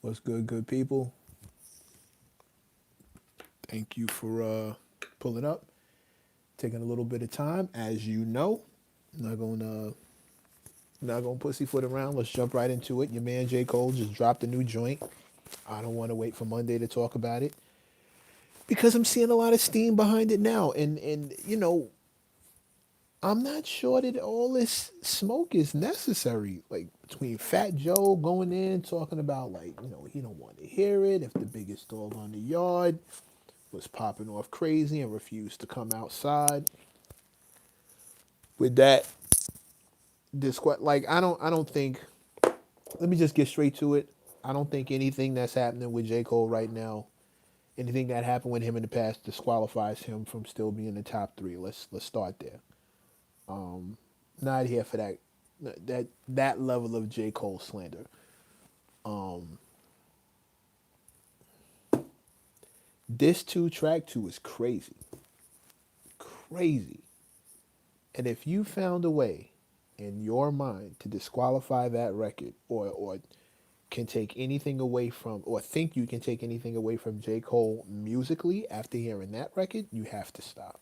What's good, good people? Thank you for pulling up, taking a little bit of time. As you know, not gonna pussyfoot around. Let's jump right into it. Your man J. Cole just dropped a new joint. I don't want to wait for Monday to talk about it because I'm seeing a lot of steam behind it now, and I'm not sure that all this smoke is necessary. Like between Fat Joe going in talking about he don't want to hear it if the biggest dog on the yard was popping off crazy and refused to come outside. With that, I don't think. Let me just get straight to it. I don't think anything that's happening with J Cole right now, anything that happened with him in the past, disqualifies him from still being in the top three. Let's start there. Not here for that level of J Cole slander. Um, this track two is crazy, crazy. And if you found a way in your mind to disqualify that record or can take anything away from or think you can take anything away from J. Cole musically after hearing that record, you have to stop.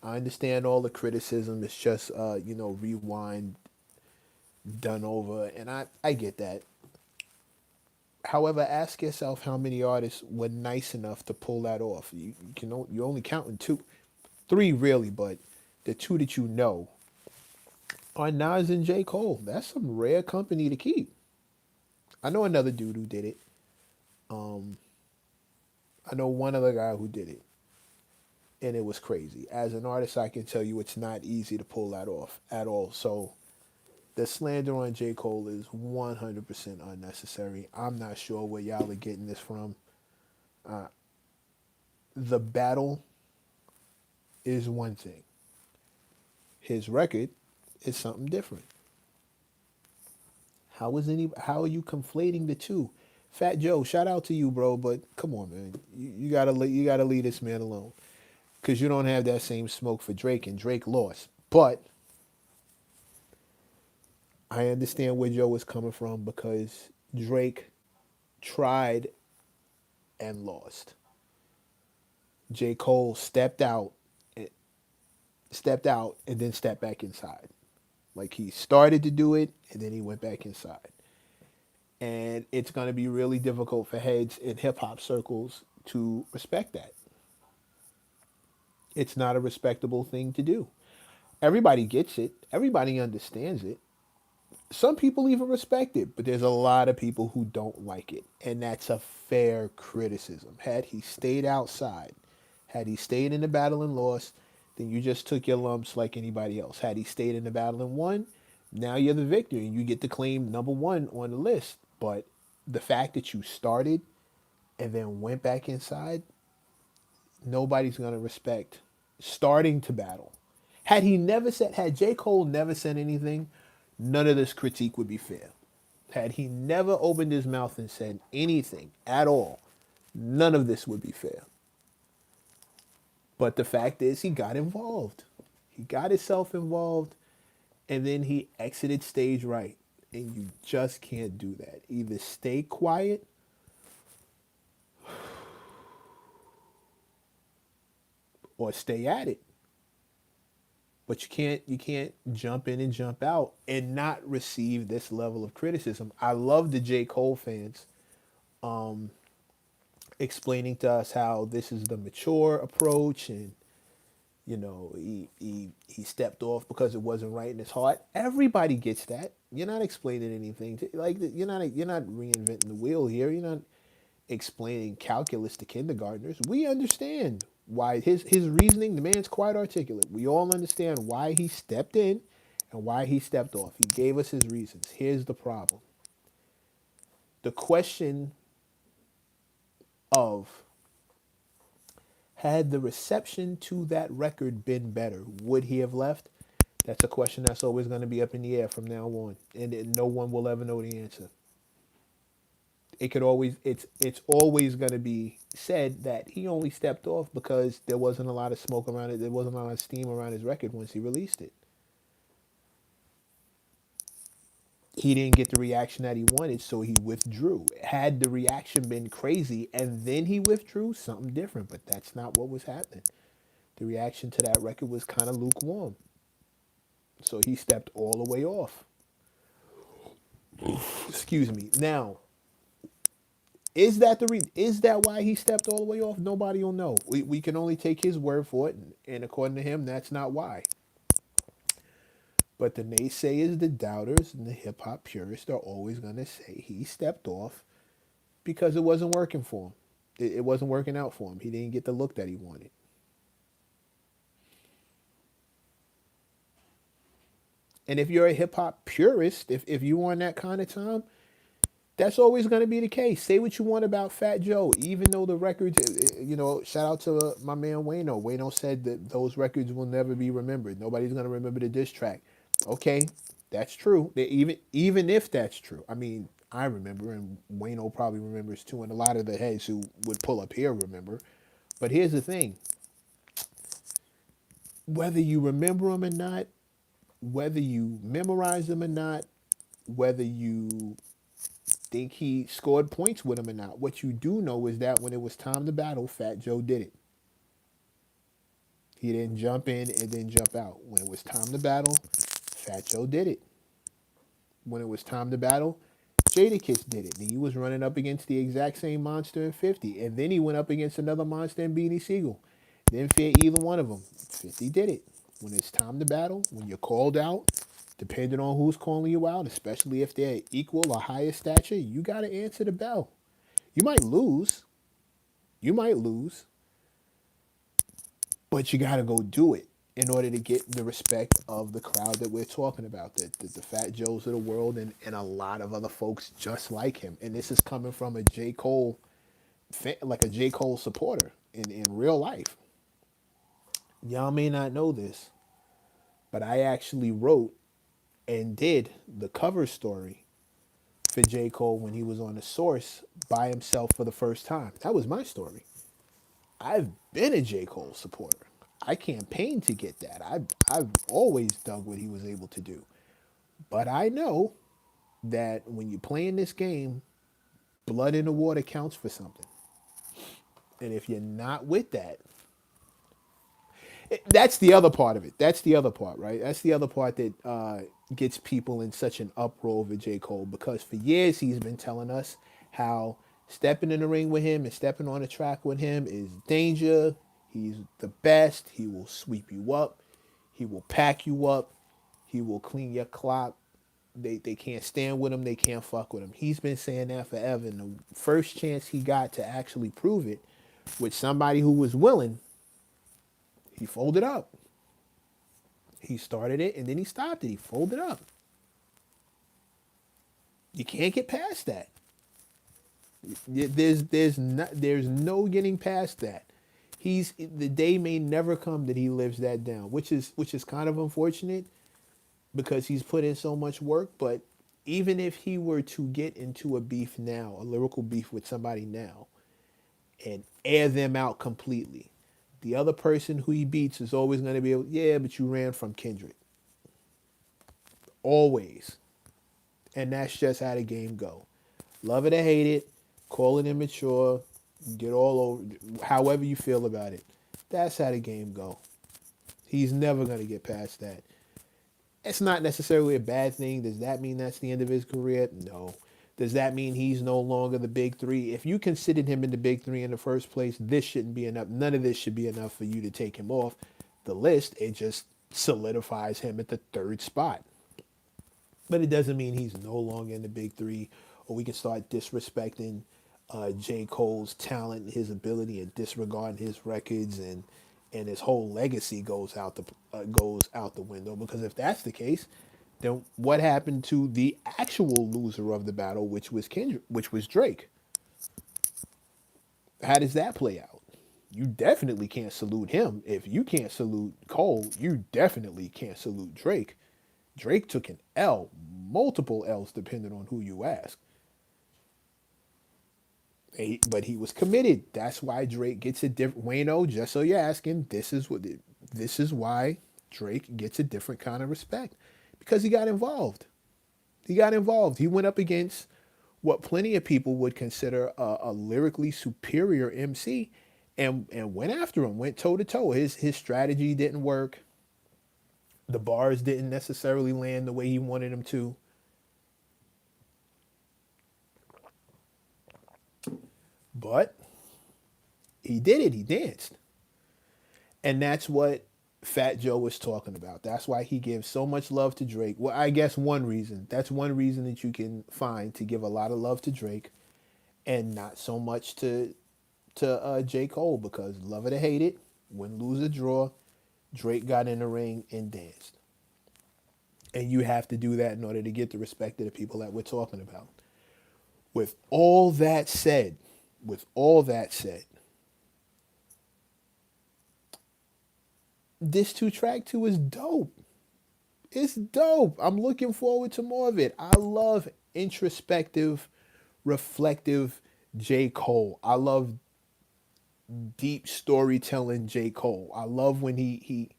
I understand all the criticism. It's just rewind, done over, and I get that. However, ask yourself how many artists were nice enough to pull that off. You're only counting two, three really, but the two that you know are Nas and J. Cole. That's some rare company to keep. I know another dude who did it. Um, I know one other guy who did it, and it was crazy. As an artist, I can tell you it's not easy to pull that off at all. So the slander on J. Cole is 100% unnecessary. I'm not sure where y'all are getting this from. Uh, the battle is one thing. His record is something different. How are you conflating the two? Fat Joe, shout out to you, bro, but come on, man. You gotta leave this man alone. Cause you don't have that same smoke for Drake and Drake lost. But I understand where Joe is coming from because Drake tried and lost. J. Cole eh, stepped out and then stepped back inside. Like he started to do it and then he went back inside. And it's gonna be really difficult for heads in hip hop circles to respect that. It's not a respectable thing to do. Everybody gets it. Everybody understands it. Some people even respect it, but there's a lot of people who don't like it. And that's a fair criticism. Had he stayed outside, had he stayed in the battle and lost, then you just took your lumps like anybody else. Had he stayed in the battle and won, now you're the victor and you get to claim number one on the list. But the fact that you started and then went back inside, nobody's going to respect starting to battle. Had J. Cole never said anything, none of this critique would be fair. Had he never opened his mouth and said anything at all, none of this would be fair. But the fact is, he got involved. He got himself involved, and then he exited stage right. And you just can't do that. Either stay quiet or stay at it. But you can't jump in and jump out and not receive this level of criticism. I love the J. Cole fans explaining to us how this is the mature approach and he stepped off because it wasn't right in his heart. Everybody gets that. You're not explaining anything like you're not reinventing the wheel here. You're not explaining calculus to kindergartners. We understand why his reasoning. The man's quite articulate. We all understand why he stepped in and why he stepped off. He gave us his reasons. Here's the problem: the question of had the reception to that record been better, would he have left? That's a question that's always going to be up in the air from now on, and no one will ever know the answer. It's always going to be said that he only stepped off because there wasn't a lot of smoke around it. There wasn't a lot of steam around his record once he released it. He didn't get the reaction that he wanted, so he withdrew. Had the reaction been crazy and then he withdrew, something different, but that's not what was happening. The reaction to that record was kind of lukewarm. So he stepped all the way off. Excuse me. Now, is that why he stepped all the way off? Nobody will know. We can only take his word for it, and according to him, that's not why. But the naysayers, the doubters, and the hip hop purists are always going to say he stepped off because it wasn't working for him. It wasn't working out for him. He didn't get the look that he wanted. And if you're a hip hop purist, if you want that kind of time, that's always going to be the case. Say what you want about Fat Joe, even though the records, shout out to my man Wayno. Wayno said that those records will never be remembered. Nobody's going to remember the diss track. Okay, that's true. Even if that's true, I mean, I remember, and Wayno probably remembers too, and a lot of the heads who would pull up here remember. But here's the thing: whether you remember them or not, whether you memorize them or not, whether you think he scored points with him or not, what you do know is that when it was time to battle, Fat Joe did it. He didn't jump in and then jump out. When it was time to battle, Fat Joe did it. When it was time to battle, Jadakiss did it. And he was running up against the exact same monster in 50. And then he went up against another monster in Beanie Siegel. Didn't fear either one of them. 50 did it. When it's time to battle, when you're called out, depending on who's calling you out, especially if they're equal or higher stature, you got to answer the bell. You might lose. You might lose. But you got to go do it in order to get the respect of the crowd that we're talking about, the Fat Joes of the world, and a lot of other folks just like him. And this is coming from a J. Cole, like a J. Cole supporter in real life. Y'all may not know this, but I actually wrote and did the cover story for J. Cole when he was on The Source by himself for the first time. That was my story. I've been a J. Cole supporter. I campaigned to get that. I've always dug what he was able to do. But I know that when you're playing this game, blood in the water counts for something. And if you're not with that, that's the other part of it. That's the other part, right? That's the other part that gets people in such an uproar over J. Cole, because for years he's been telling us how stepping in the ring with him and stepping on the track with him is danger. He's the best. He will sweep you up. He will pack you up. He will clean your clock. They can't stand with him. They can't fuck with him. He's been saying that forever. And the first chance he got to actually prove it with somebody who was willing, he folded up. He started it and then he stopped it. He folded up. You can't get past that. There's no getting past that. The day may never come that he lives that down, which is kind of unfortunate because he's put in so much work. But even if he were to get into a beef now, a lyrical beef with somebody now, and air them out completely, the other person who he beats is always going to be able, yeah, but you ran from Kendrick. Always. And that's just how the game go. Love it or hate it, call it immature, get all over, however you feel about it. That's how the game go. He's never going to get past that. It's not necessarily a bad thing. Does that mean that's the end of his career? No. Does that mean he's no longer the big three? If you considered him in the big three in the first place, this shouldn't be enough. None of this should be enough for you to take him off the list. It just solidifies him at the third spot. But it doesn't mean he's no longer in the big three, or we can start disrespecting J. Cole's talent and his ability and disregarding his records, and his whole legacy goes out the window. Because if that's the case, then what happened to the actual loser of the battle, which was Drake? How does that play out? You definitely can't salute him. If you can't salute Cole, you definitely can't salute Drake. Drake took an L, multiple L's depending on who you ask. But he was committed. That's why Drake gets a different. Wayno, just so you're asking, this is why Drake gets a different kind of respect, because he got involved. He got involved. He went up against what plenty of people would consider a lyrically superior MC, and went after him, went toe to toe. His strategy didn't work. The bars didn't necessarily land the way he wanted them to, but he did it. He danced. And that's what Fat Joe was talking about. That's why he gives so much love to Drake. Well, I guess one reason. That's one reason that you can find to give a lot of love to Drake and not so much to J. Cole, because love it or hate it, win, lose or draw, Drake got in the ring and danced. And you have to do that in order to get the respect of the people that we're talking about. With all that said, with all that said, this 2 track 2 is dope. It's dope. I'm looking forward to more of it. I love introspective, reflective J. Cole. I love deep storytelling J. Cole. I love when he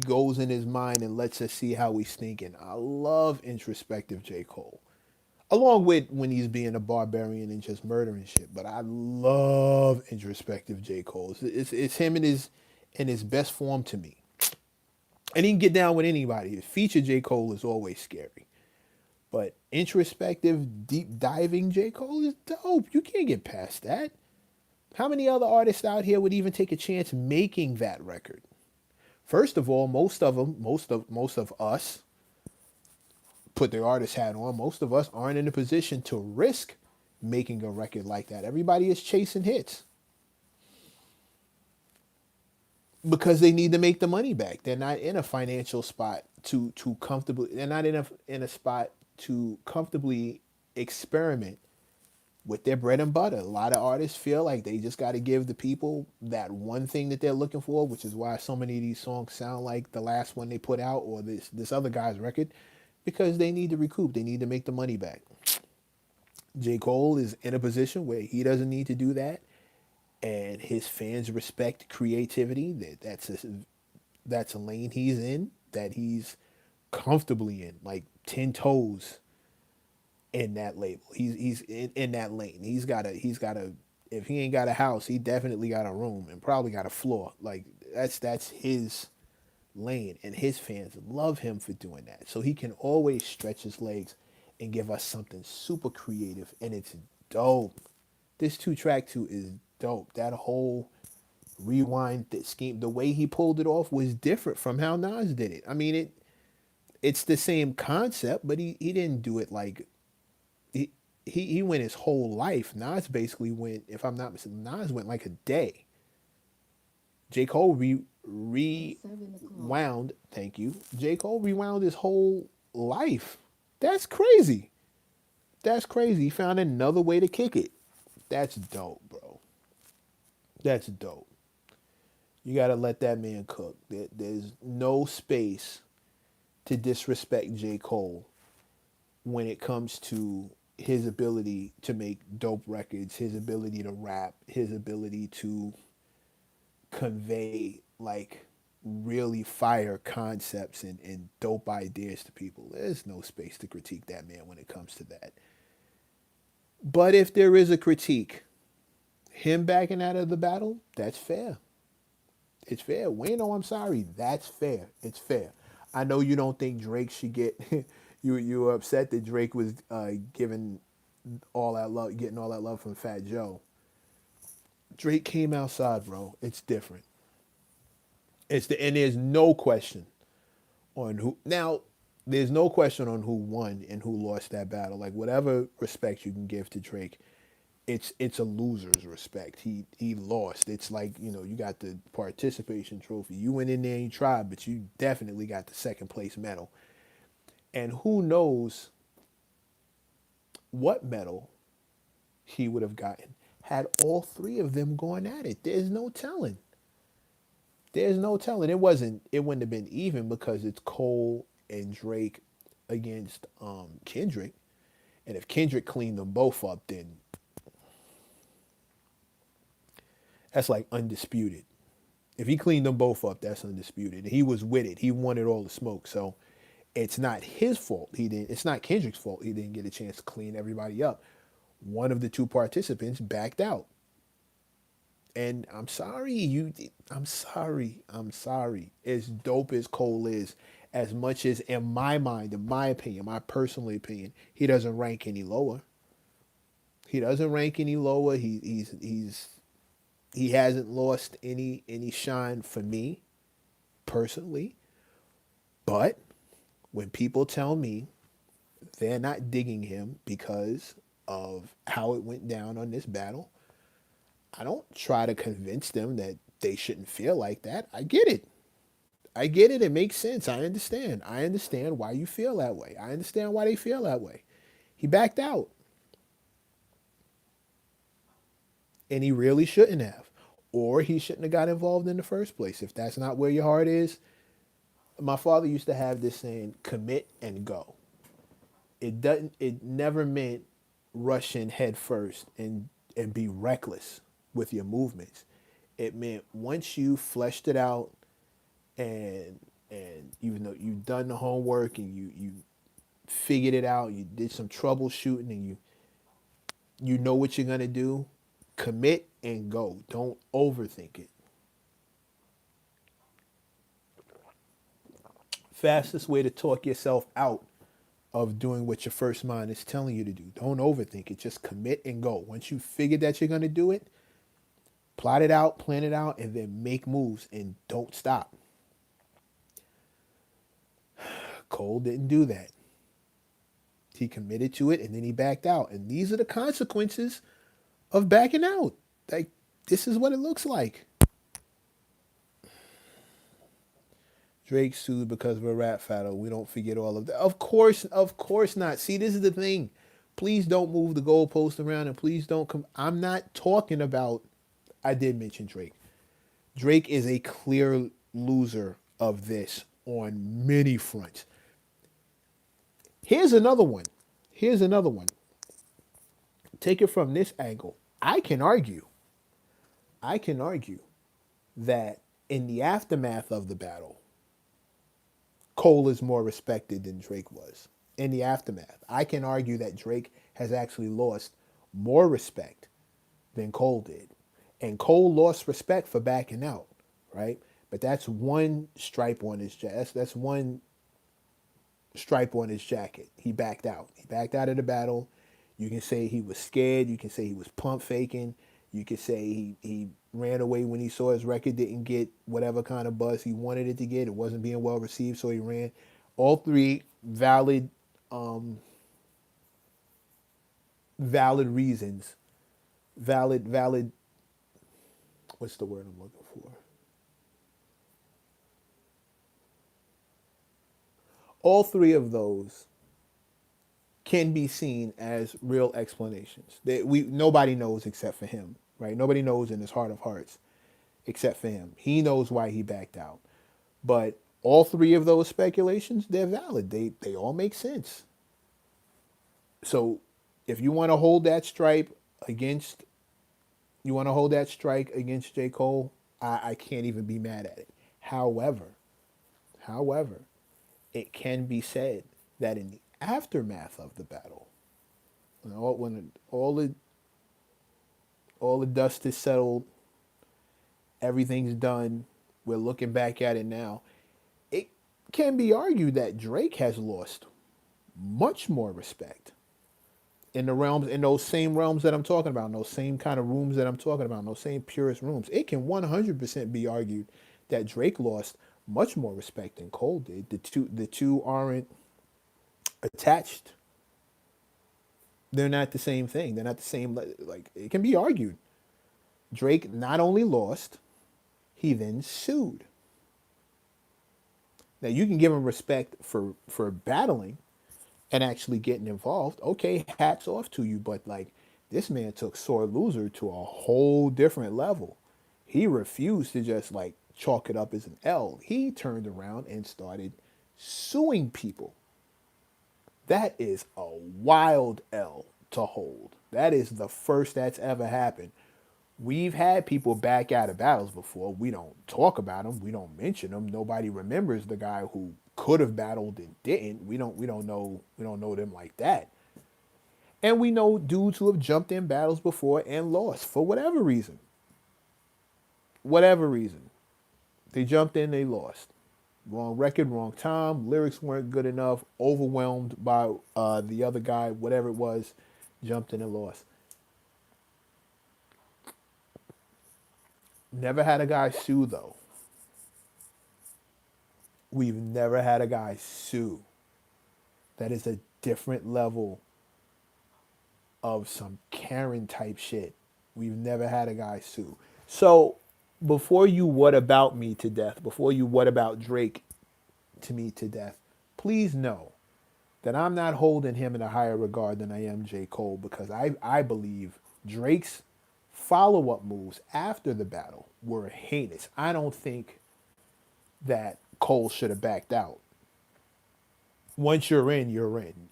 goes in his mind and lets us see how he's thinking. I love introspective J. Cole. Along with when he's being a barbarian and just murdering shit. But I love introspective J. Cole. It's him in his best form to me. And he can get down with anybody. Feature J. Cole is always scary. But introspective, deep diving J. Cole is dope. You can't get past that. How many other artists out here would even take a chance making that record? First of all, most of us, put their artist hat on, most of us aren't in a position to risk making a record like that. Everybody is chasing hits because they need to make the money back. They're not in a financial spot to comfortably. They're not in a spot to comfortably experiment with their bread and butter. A lot of artists feel like they just got to give the people that one thing that they're looking for, which is why so many of these songs sound like the last one they put out or this other guy's record, because they need to recoup. They need to make the money back. J. Cole is in a position where he doesn't need to do that, and his fans respect creativity. That's a lane he's in, that he's comfortably in, like 10 toes in that label. He's in that lane. He's got a if he ain't got a house, he definitely got a room and probably got a floor. Like that's his lane, and his fans love him for doing that. So he can always stretch his legs and give us something super creative, and it's dope. This 2 track 2 is dope. That whole rewind scheme, the way he pulled it off was different from how Nas did it. I mean, it's the same concept, but he didn't do it like he went his whole life. Nas basically went, if I'm not mistaken, Nas went like a day. J. Cole rewound, thank you. J. Cole rewound his whole life. That's crazy. That's crazy. He found another way to kick it. That's dope, bro. That's dope. You got to let that man cook. There's no space to disrespect J. Cole when it comes to his ability to make dope records, his ability to rap, his ability to convey like really fire concepts and dope ideas to people. There's no space to critique that man when it comes to that. But if there is a critique, him backing out of the battle, that's fair. It's fair. Wayno, I'm sorry. That's fair. It's fair. I know you don't think Drake should get you were upset that Drake was giving all that love, getting all that love from Fat Joe. Drake came outside, bro. It's different. And there's no question on who now. There's no question on who won and who lost that battle. Like whatever respect you can give to Drake, it's a loser's respect. He lost. It's like, you got the participation trophy. You went in there and you tried, but you definitely got the second place medal. And who knows what medal he would have gotten had all three of them going at it. There's no telling. There's no telling. It wouldn't have been even because it's Cole and Drake against Kendrick. And if Kendrick cleaned them both up, then that's like undisputed. If he cleaned them both up, that's undisputed. And he was with it. He wanted all the smoke. So It's not his fault. He didn't. It's not Kendrick's fault. He didn't get a chance to clean everybody up. One of the two participants backed out, and I'm sorry. I'm sorry. I'm sorry. As dope as Cole is, as much as in my mind, in my opinion, my personal opinion, he doesn't rank any lower. He doesn't rank any lower. He hasn't lost any shine for me personally. But when people tell me they're not digging him because of how it went down on this battle, I don't try to convince them that they shouldn't feel like that. I get it. I get it. It makes sense. I understand. I understand why you feel that way. I understand why they feel that way. He backed out, and he really shouldn't have. Or he shouldn't have got involved in the first place. If that's not where your heart is, my father used to have this saying, commit and go. It never meant rush in head first and be reckless with your movements. It meant once you fleshed it out and even though you've done the homework and you figured it out, you did some troubleshooting and you know what you're gonna do, commit and go. Don't overthink it. Fastest way to talk yourself out of doing what your first mind is telling you to do. Don't overthink it. Just commit and go. Once you figure that you're gonna do it, plot it out, plan it out, and then make moves and don't stop. Cole didn't do that. He committed to it and then he backed out. And these are the consequences of backing out. Like, this is what it looks like. Drake sued because of a rap battle. We don't forget all of that. Of course not. See, this is the thing. Please don't move the goalpost around and please don't come. I'm not talking about, I did mention Drake. Drake is a clear loser of this on many fronts. Here's another one. Here's another one. Take it from this angle. I can argue that in the aftermath of the battle, Cole is more respected than Drake was. In the aftermath, I can argue that Drake has actually lost more respect than Cole did. And Cole lost respect for backing out, right? But that's one stripe on his jacket. That's one stripe on his jacket. He backed out. He backed out of the battle. You can say he was scared. You can say he was pump faking. You can say he ran away when he saw his record didn't get whatever kind of buzz he wanted it to get. It wasn't being well received, so he ran. All three valid reasons. Valid, what's the word I'm looking for? All three of those can be seen as real explanations. Nobody knows except for him, right? Nobody knows in his heart of hearts except for him. He knows why he backed out. But all three of those speculations, they're valid. They all make sense. So if you want to hold that stripe against you want to hold that strike against J. Cole, I can't even be mad at it. However, it can be said that in the aftermath of the battle, when all the dust is settled, everything's done, we're looking back at it now, it can be argued that Drake has lost much more respect in those same realms that I'm talking about, in those same kind of rooms that I'm talking about, in those same purest rooms. It can 100% be argued that Drake lost much more respect than Cole did. The two aren't attached. They're not the same thing. They're not the same. Like, it can be argued. Drake not only lost, he then sued. Now you can give him respect for battling and actually getting involved. Okay, hats off to you, but like, this man took sore loser to a whole different level. He refused to just like chalk it up as an L. He turned around and started suing people. That is a wild L to hold. That is the first that's ever happened. We've had people back out of battles before. We don't talk about them. We don't mention them. Nobody remembers the guy who could have battled and didn't. We don't know them like that. And we know dudes who have jumped in battles before and lost for whatever reason. Whatever reason. They jumped in, they lost. Wrong record, wrong time. Lyrics weren't good enough. Overwhelmed by the other guy, whatever it was, jumped in and lost. Never had a guy sue though. We've never had a guy sue. That is a different level of some Karen type shit. We've never had a guy sue. So before you what about me to death, before you what about Drake to me to death, please know that I'm not holding him in a higher regard than I am J. Cole, because I believe Drake's follow up moves after the battle were heinous. I don't think that Cole should have backed out. Once you're in,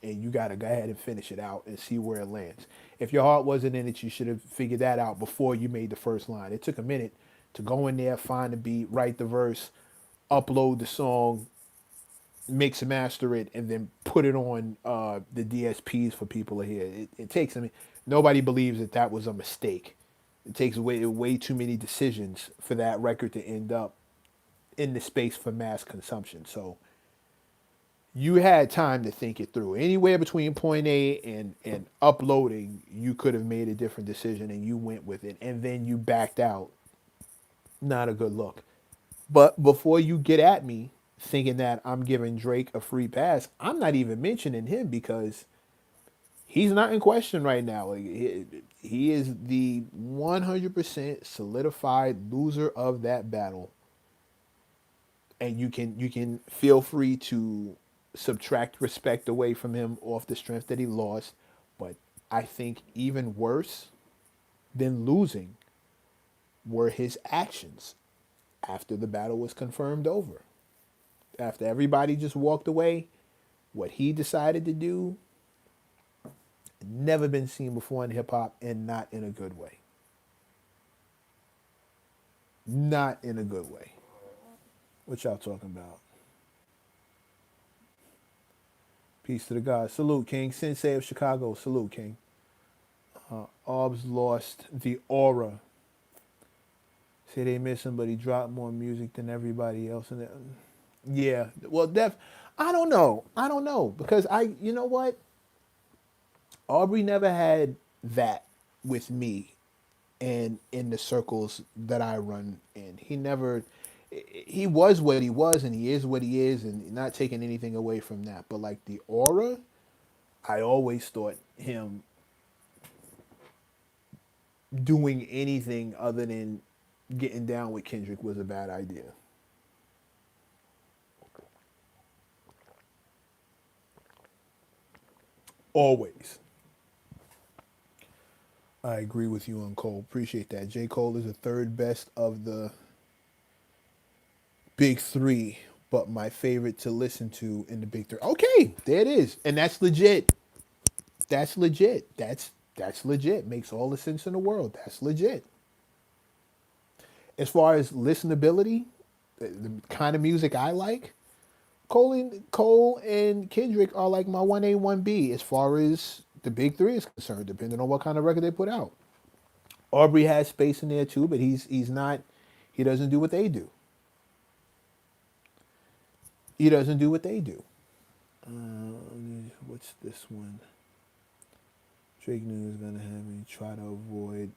and you got to go ahead and finish it out and see where it lands. If your heart wasn't in it, you should have figured that out before you made the first line. It took a minute to go in there, find the beat, write the verse, upload the song, mix and master it, and then put it on the DSPs for people to hear. It takes, I mean, nobody believes that that was a mistake. It takes way too many decisions for that record to end up in the space for mass consumption. So you had time to think it through. Anywhere between point A and uploading, you could have made a different decision and you went with it. And then you backed out. Not a good look. But before you get at me thinking that I'm giving Drake a free pass, I'm not even mentioning him because he's not in question right now. Like, he is the 100% solidified loser of that battle. And you can feel free to subtract respect away from him off the strength that he lost. But I think even worse than losing were his actions after the battle was confirmed over. After everybody just walked away, what he decided to do never been seen before in hip hop, and not in a good way. Not in a good way. What y'all talking about? Peace to the gods. Salute, King. Sensei of Chicago. Salute, King. Orbs lost the aura. Say they miss him, but he dropped more music than everybody else. And yeah, well, I don't know. I don't know because you know what? Aubrey never had that with me, and in the circles that I run in, he never. He was what he was, and he is what he is, and not taking anything away from that. But like the aura, I always thought him doing anything other than getting down with Kendrick was a bad idea. Always. I agree with you on Cole. Appreciate that. J. Cole is the third best of the big three, but my favorite to listen to in the big three. Okay, there it is. And that's legit. That's legit. That's legit. Makes all the sense in the world. That's legit. As far as listenability, the kind of music I like, Cole and Kendrick are like my 1A, 1B as far as the big three is concerned, depending on what kind of record they put out. Aubrey has space in there too, but he's not, he doesn't do what they do. He doesn't do what they do. What's this one? Drake knew was gonna have me try to avoid.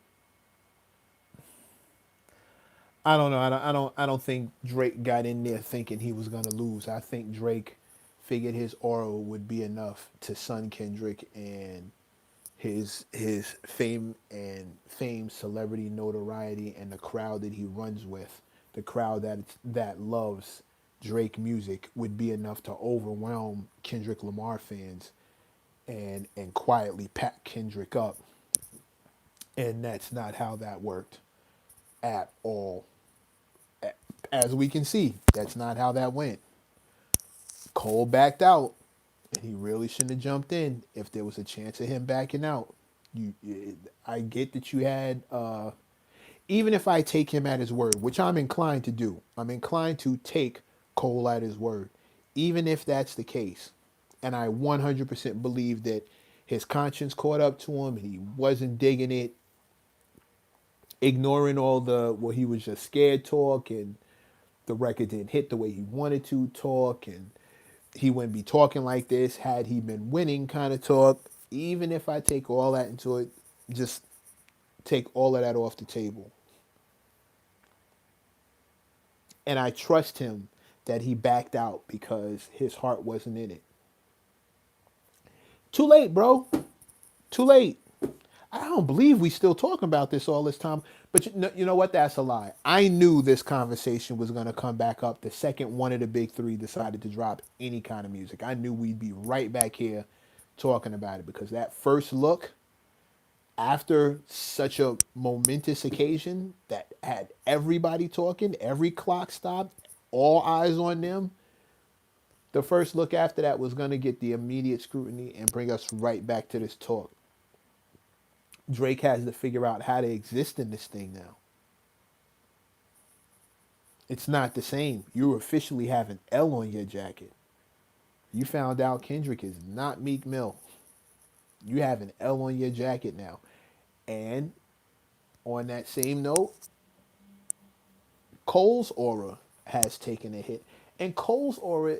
I don't know. I don't think Drake got in there thinking he was gonna lose. I think Drake figured his aura would be enough to sun Kendrick, and his fame, celebrity notoriety, and the crowd that he runs with, the crowd that loves Drake music, would be enough to overwhelm Kendrick Lamar fans and quietly pack Kendrick up. And that's not how that worked at all. As we can see, that's not how that went. Cole backed out, and he really shouldn't have jumped in if there was a chance of him backing out. I get that you had, even if I take him at his word, which I'm inclined to do, I'm inclined to take Cole at his word. even if that's the case, and I 100% believe that his conscience caught up to him and he wasn't digging it, ignoring all the, well, he was just scared talk, and the record didn't hit the way he wanted to talk, and he wouldn't be talking like this had he been winning kind of talk. Even if I take all that into it, just take all of that off the table. And I trust him that he backed out because his heart wasn't in it. Too late, bro. Too late. I don't believe we still talking about this all this time. But you know what? That's a lie. I knew this conversation was going to come back up the second one of the big three decided to drop any kind of music. I knew we'd be right back here talking about it because that first look after such a momentous occasion that had everybody talking, every clock stopped, all eyes on them, the first look after that was going to get the immediate scrutiny and bring us right back to this talk. Drake has to figure out how to exist in this thing now. It's not the same. You officially have an L on your jacket. You found out Kendrick is not Meek Mill. You have an L on your jacket now. And on that same note, Cole's aura has taken a hit. And Cole's aura,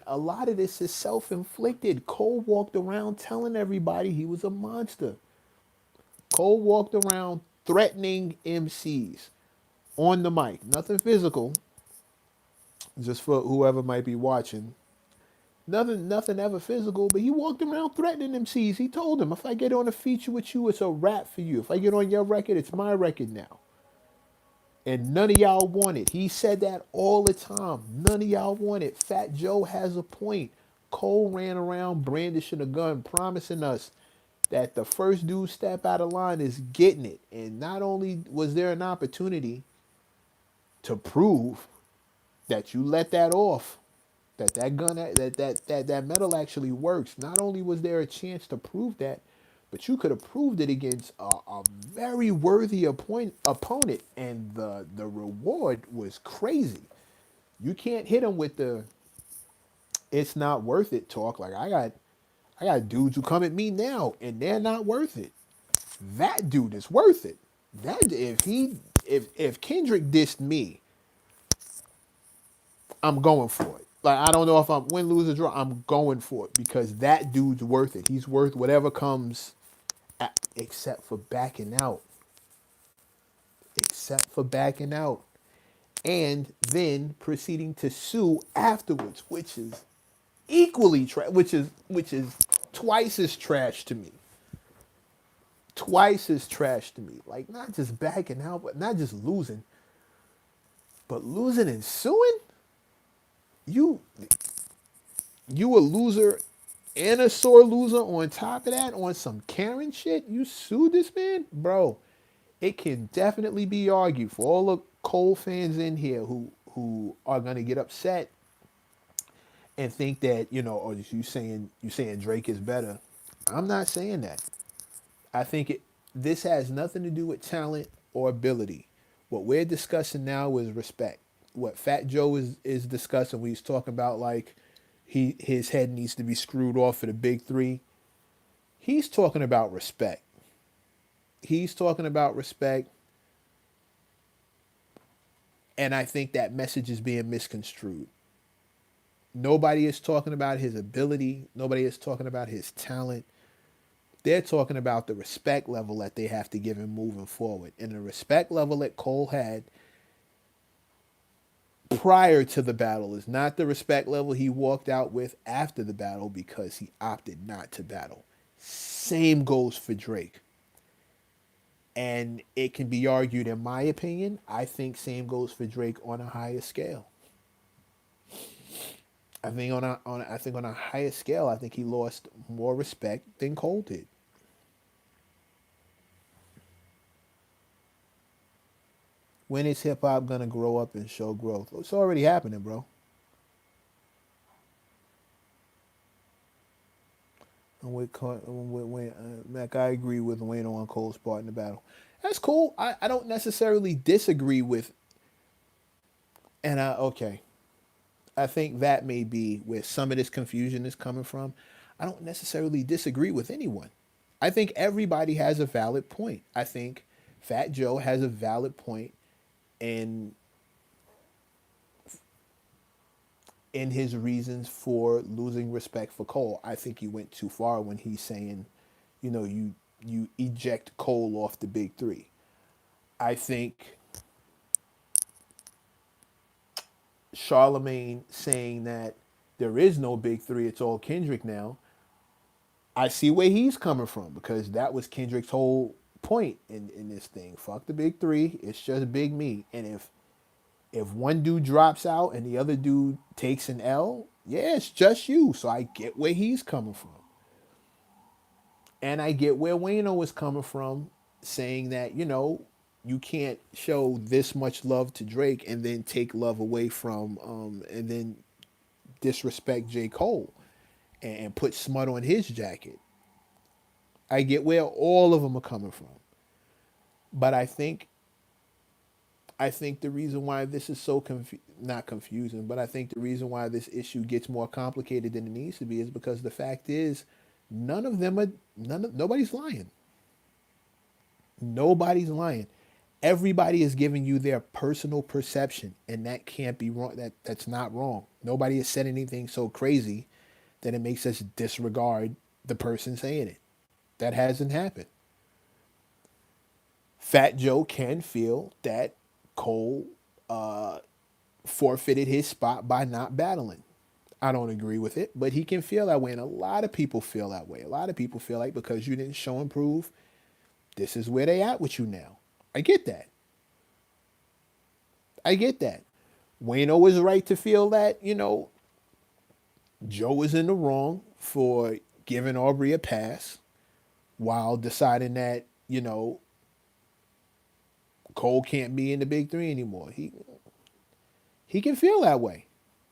a lot of this is self-inflicted. Cole walked around telling everybody he was a monster. Cole walked around threatening MCs on the mic. Nothing physical, just for whoever might be watching. Nothing ever physical, but he walked around threatening MCs. He told them, if I get on a feature with you, it's a wrap for you. If I get on your record, it's my record now. And none of y'all want it. He said that all the time. None of y'all want it. Fat Joe has a point. Cole ran around brandishing a gun, promising us that the first dude step out of line is getting it. And not only was there an opportunity to prove that you let that off, that gun, that metal actually works. Not only was there a chance to prove that, but you could have proved it against a very worthy opponent, and the reward was crazy. You can't hit him with the "it's not worth it" talk. Like I got dudes who come at me now, and they're not worth it. That dude is worth it. That if Kendrick dissed me, I'm going for it. Like I don't know if I'm win, lose, or draw. I'm going for it because that dude's worth it. He's worth whatever comes, except for backing out. Except for backing out, and then proceeding to sue afterwards, which is equally which is twice as trash to me. Twice as trash to me. Like not just backing out, but not just losing, but losing and suing. You you a loser and a sore loser on top of that on some Karen shit. You sued this man, bro. It can definitely be argued for all the Cole fans in here who are gonna get upset and think that or you saying Drake is better. I'm not saying that. I think this has nothing to do with talent or ability. What we're discussing now is respect. What Fat Joe is discussing when he's talking about like his head needs to be screwed off for the big three. He's talking about respect. He's talking about respect, and I think that message is being misconstrued. Nobody is talking about his ability. Nobody is talking about his talent. They're talking about the respect level that they have to give him moving forward. And the respect level that Cole had prior to the battle is not the respect level he walked out with after the battle because he opted not to battle. Same goes for Drake. And it can be argued, in my opinion, I think same goes for Drake on a higher scale. I think on a higher scale, I think he lost more respect than Cole did. When is hip hop gonna grow up and show growth? It's already happening, bro. And Mac, I agree with Wayne on Cole's part in the battle. That's cool. I don't necessarily disagree with, and okay, I think that may be where some of this confusion is coming from. I don't necessarily disagree with anyone. I think everybody has a valid point. I think Fat Joe has a valid point in in his reasons for losing respect for Cole. I think he went too far when he's saying, you eject Cole off the big three. I think Charlemagne saying that there is no big three, it's all Kendrick now. I see where he's coming from because that was Kendrick's whole point in this thing. Fuck the big three, it's just Big Me. And if one dude drops out and the other dude takes an L, yeah, it's just you. So I get where he's coming from. And I get where Wayno is coming from, saying that, you can't show this much love to Drake and then take love away from, and then disrespect J. Cole and put smut on his jacket. I get where all of them are coming from. But I think the reason why this is so not confusing, but I think the reason why this issue gets more complicated than it needs to be is because the fact is nobody's lying. Nobody's lying. Everybody is giving you their personal perception, and that can't be wrong. That's not wrong. Nobody has said anything so crazy that it makes us disregard the person saying it. That hasn't happened. Fat Joe can feel that Cole forfeited his spot by not battling. I don't agree with it, but he can feel that way, and a lot of people feel that way. A lot of people feel like because you didn't show and prove, this is where they at with you now. I get that. I get that. Wayno was right to feel that, Joe was in the wrong for giving Aubrey a pass while deciding that, Cole can't be in the big three anymore. He can feel that way.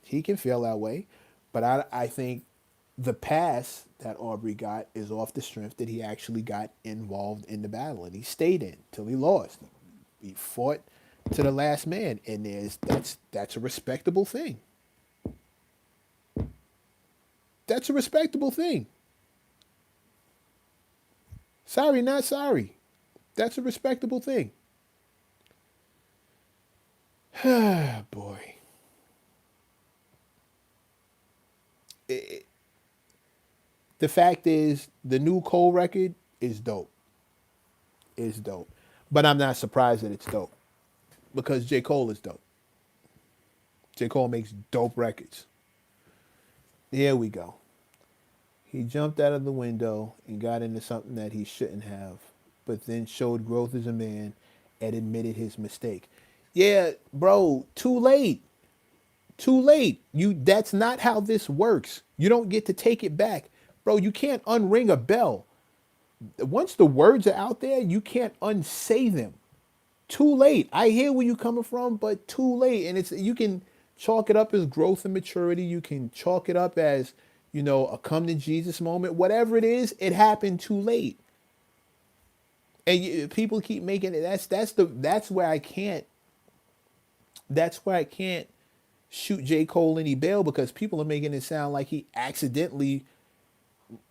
He can feel that way. But I think the pass that Aubrey got is off the strength that he actually got involved in the battle, and he stayed in till he lost. He fought to the last man, and that's a respectable thing. That's a respectable thing. Sorry, not sorry. That's a respectable thing. Boy. The fact is, the new Cole record is dope. It's dope. But I'm not surprised that it's dope because J. Cole is dope. J. Cole makes dope records. Here we go. He jumped out of the window and got into something that he shouldn't have, but then showed growth as a man and admitted his mistake. Yeah, bro, too late. Too late. That's not how this works. You don't get to take it back. Bro, you can't unring a bell. Once the words are out there, you can't unsay them. Too late. I hear where you're coming from, but too late. And you can chalk it up as growth and maturity. You can chalk it up as, a come to Jesus moment. Whatever it is, it happened too late. And people keep making it. That's where I can't. That's where I can't shoot J. Cole any bail because people are making it sound like he accidentally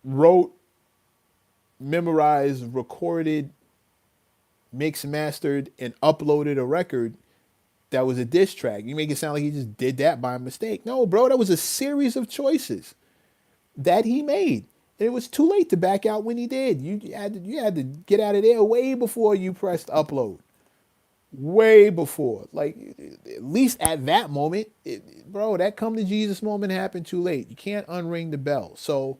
wrote, memorized, recorded, mixed, mastered, and uploaded a record that was a diss track. You make it sound like he just did that by mistake. No, bro, that was a series of choices that he made. And it was too late to back out when he did. You had to get out of there way before you pressed upload. Way before. Like, at least at that moment, bro, that come to Jesus moment happened too late. You can't unring the bell. So,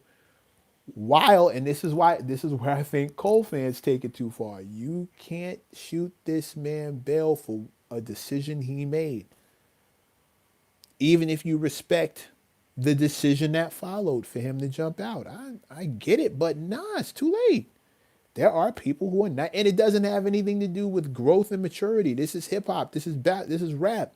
and this is where I think Cole fans take it too far. You can't shoot this man bail for a decision he made. Even if you respect the decision that followed for him to jump out. I get it, but it's too late. There are people who are not, and it doesn't have anything to do with growth and maturity. This is hip hop. This is rap.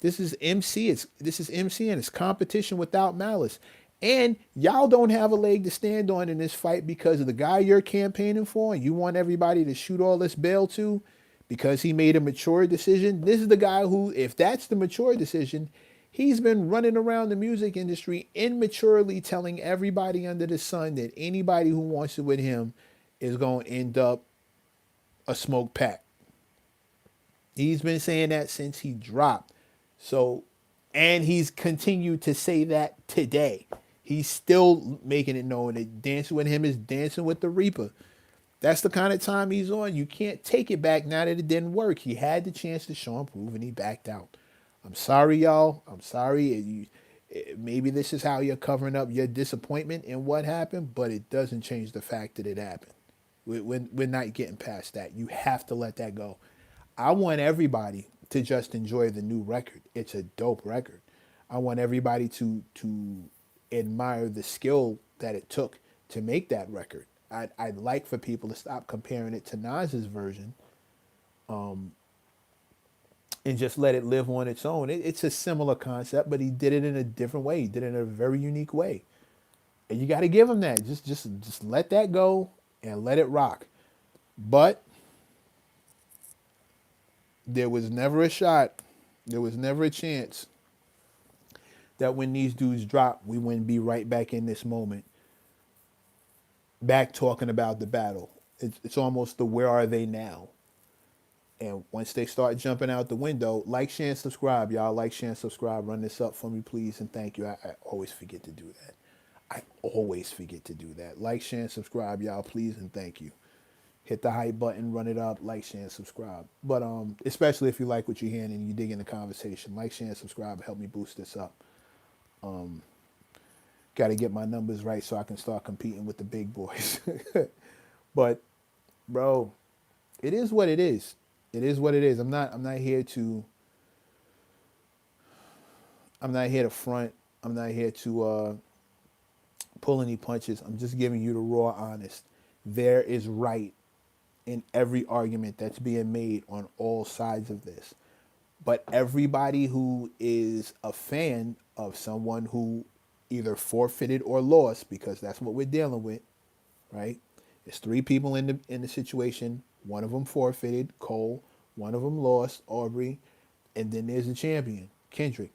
This is MC. This is MC, and it's competition without malice. And y'all don't have a leg to stand on in this fight because of the guy you're campaigning for, and you want everybody to shoot all this bail to because he made a mature decision. This is the guy who, if that's the mature decision, He's been running around the music industry immaturely telling everybody under the sun that anybody who wants it with him is going to end up a smoke pack. He's been saying that since he dropped. So, and he's continued to say that today. He's still making it known that dancing with him is dancing with the Reaper. That's the kind of time he's on. You can't take it back now that it didn't work. He had the chance to show and prove, and he backed out. I'm sorry, y'all. I'm sorry. Maybe this is how you're covering up your disappointment in what happened, but it doesn't change the fact that it happened. We're not getting past that. You have to let that go. I want everybody to just enjoy the new record. It's a dope record. I want everybody to admire the skill that it took to make that record. I'd like for people to stop comparing it to Nas's version, and just let it live on its own. It's a similar concept, but he did it in a different way. He did it in a very unique way, and you got to give him that. Just let that go and let it rock. But there was never a shot, there was never a chance that when these dudes drop, we wouldn't be right back in this moment, back talking about the battle. It's almost the where are they now? And once they start jumping out the window, like, share, and subscribe, y'all. Like, share, and subscribe. Run this up for me, please, and thank you. I always forget to do that. I always forget to do that. Like, share, and subscribe, y'all, please, and thank you. Hit the hype button, run it up, like, share, and subscribe. But especially if you like what you're hearing and you dig in the conversation, like, share, and subscribe, help me boost this up. Got to get my numbers right so I can start competing with the big boys. But, bro, it is what it is. It is what it is. I'm not here to front. I'm not here to pull any punches. I'm just giving you the raw honest. There is right in every argument that's being made on all sides of this. But everybody who is a fan of someone who either forfeited or lost, because that's what we're dealing with, right? There's three people in the situation. One of them forfeited, Cole. One of them lost, Aubrey. And then there's the champion, Kendrick.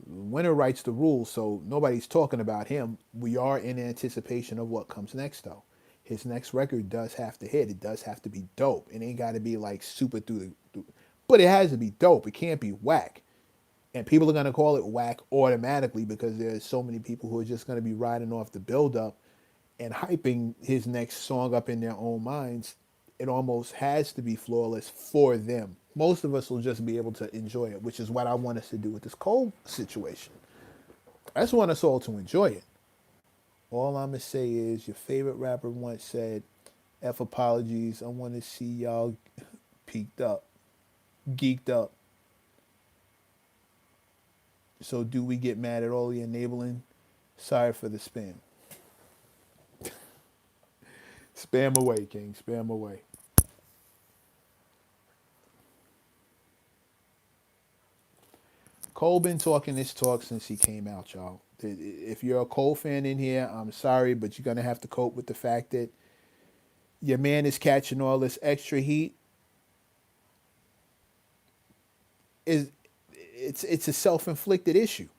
Winner writes the rules, so nobody's talking about him. We are in anticipation of what comes next, though. His next record does have to hit. It does have to be dope. It ain't got to be like super but it has to be dope. It can't be whack. And people are going to call it whack automatically because there's so many people who are just going to be riding off the build-up and hyping his next song up in their own minds. It almost has to be flawless for them. Most of us will just be able to enjoy it, which is what I want us to do with this Cole situation. I just want us all to enjoy it. All I'm going to say is your favorite rapper once said, F apologies, I want to see y'all peaked up, geeked up. So do we get mad at all the enabling? Sorry for the spam. Spam away, King. Spam away. Cole been talking this talk since he came out, y'all. If you're a Cole fan in here, I'm sorry, but you're going to have to cope with the fact that your man is catching all this extra heat. It's a self-inflicted issue.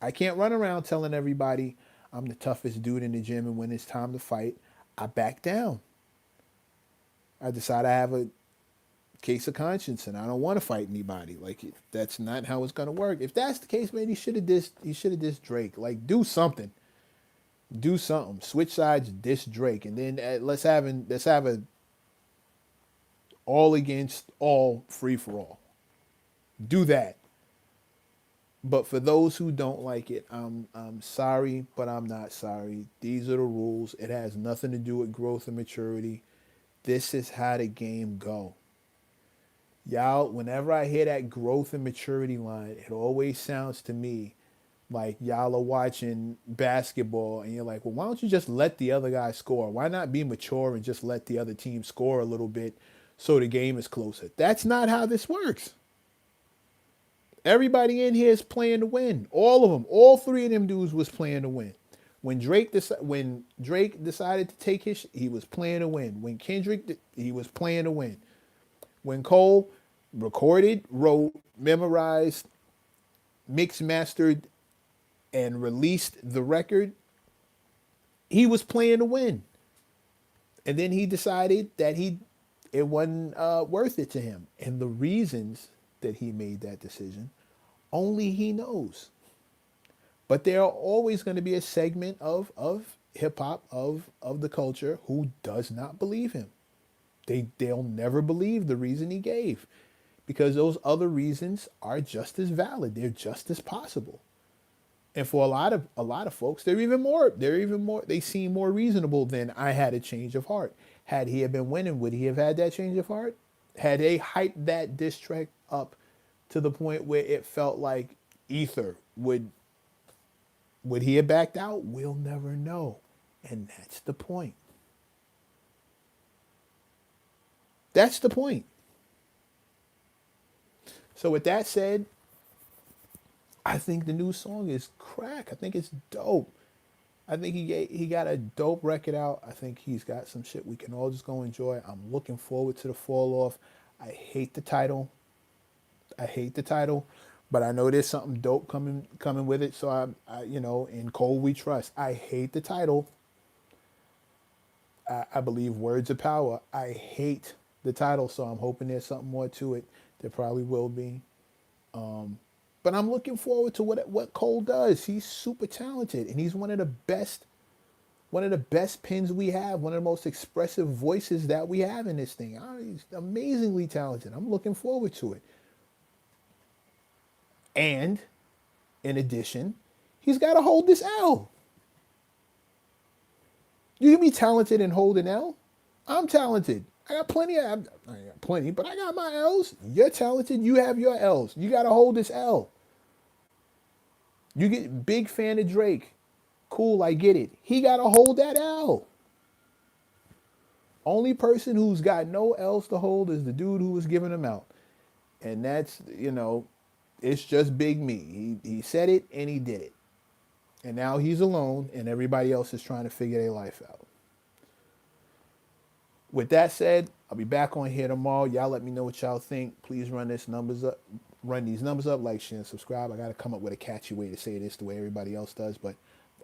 I can't run around telling everybody I'm the toughest dude in the gym, and when it's time to fight, I back down. I decide I have a case of conscience and I don't want to fight anybody. Like, that's not how it's gonna work. If that's the case, man, he should have dissed Drake. Like, do something. Do something. Switch sides, diss Drake, and then let's have a all against all free for all. Do that. But for those who don't like it, I'm sorry, but I'm not sorry. These are the rules. It has nothing to do with growth and maturity. This is how the game go. Y'all, whenever I hear that growth and maturity line, it always sounds to me like y'all are watching basketball and you're like, well, why don't you just let the other guy score? Why not be mature and just let the other team score a little bit so the game is closer? That's not how this works. Everybody in here is playing to win. All of them. All three of them dudes was playing to win. When Drake decided to take he was playing to win. When Kendrick, he was playing to win. When Cole recorded, wrote, memorized, mixed, mastered, and released the record, he was playing to win. And then he decided that it wasn't worth it to him. And the reasons that he made that decision, only he knows. But there are always going to be a segment of hip hop, of the culture, who does not believe him. They'll never believe the reason he gave, because those other reasons are just as valid. They're just as possible. And for a lot of folks, they seem more reasonable than I had a change of heart. Had he have been winning, would he have had that change of heart? Had they hyped that diss track up to the point where it felt like ether, would he have backed out? We'll never know. And that's the point. That's the point. So with that said, I think the new song is crack. I think it's dope. I think he got a dope record out. I think he's got some shit we can all just go enjoy. I'm looking forward to the fall off. I hate the title. I hate the title, but I know there's something dope coming with it. So in Cole We Trust. I hate the title. I believe words of power. I hate the title, so I'm hoping there's something more to it. There probably will be. But I'm looking forward to what Cole does. He's super talented, and he's one of the best pens we have, one of the most expressive voices that we have in this thing. He's amazingly talented. I'm looking forward to it. And in addition, he's got to hold this L. You can be talented and hold an L. I'm talented. I got plenty of, I ain't got plenty, but I got my L's. You're talented. You have your L's. You got to hold this L. You get big fan of Drake. Cool, I get it. He got to hold that L. Only person who's got no L's to hold is the dude who was giving them out. And that's, it's just Big Me. He said it and he did it. And now he's alone and everybody else is trying to figure their life out. With that said, I'll be back on here tomorrow. Y'all let me know what y'all think. Please run these numbers up, like, share, and subscribe. I got to come up with a catchy way to say this the way everybody else does, but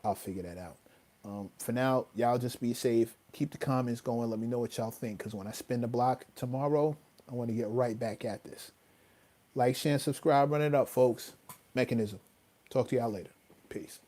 I'll figure that out. For now, y'all just be safe. Keep the comments going. Let me know what y'all think, because when I spin the block tomorrow, I want to get right back at this. Like, share, and subscribe. Run it up, folks. Mechanism. Talk to y'all later. Peace.